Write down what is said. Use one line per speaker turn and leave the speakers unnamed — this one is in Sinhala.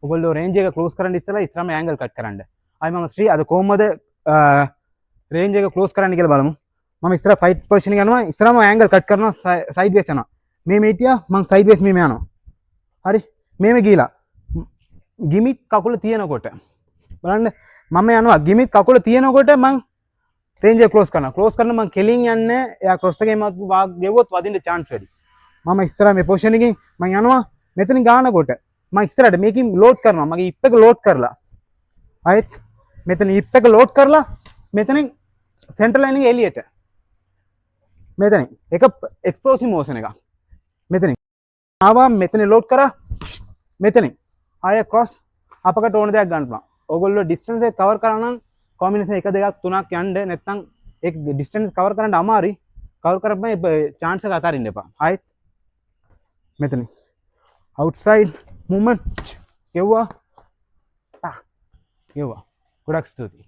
ඔයගොල්ලෝ රේන්ජ් එක ක්ලෝස් කරන්න ඉස්සලා ඉස්සරහම ඇන්ගල් කට් කරන්න. ආයි මම ශ්‍රී අද කොහොමද රේන්ජ් එක ක්ලෝස් කරන්න කියලා බලමු. මම ඉස්සර ෆයිට් පොසිෂන් එක යනවා ඉස්සරහම ඇන්ගල් කට් කරනවා සයිඩ් වේස් යනවා. මේ හිටියා මම සයිඩ් වේස් මෙහෙම යනවා. හරි මෙහෙම ගිහලා ගිමිත් කකුල තියෙනකොට බලන්න මම යනවා ගිමිත් කකුල තියෙනකොට මං රේන්ජ් එක ක්ලෝස් කරනවා. ක්ලෝස් කරන මං කෙලින් යන්නේ එයා ක්‍රොස් එකේ මත් වාග් ගෙවුවොත් වදින්න chance වැඩි. මම ඉස්සරහ මේ පොසිෂන් එකකින් මං යනවා මෙතනින් ගානකොට මම ඉස්සරහට මේකෙන් ලෝඩ් කරනවා. මගේ හිප් එක ලෝඩ් කරලා ආයෙත් මෙතන හිප් එක ලෝඩ් කරලා මෙතනින් සෙන්ටර් ලයින් එක එළියට මෙතනින් එක එක්ස්ප්ලෝසිව් මෝෂන් එකක් මෙතනින් ආවා මෙතන ලෝඩ් කරා මෙතනින් ආය ක්‍රොස් අපකට ඕන දෙයක් ගන්න පුළුවන්. ඕගොල්ලෝ ඩිස්ටන්ස් එක කවර් කරා නම් කොම්බිනේෂන් 1 2 3ක් යන්න නැත්නම් ඒක ඩිස්ටන්ස් කවර් කරන්න අමාරුයි. කවර් කරපම chance එක අතාරින්න එපා. ආයෙත් මෙතන outside movement ගෙව්වා. ගෙව්වා. ගොඩක් ස්තුතියි.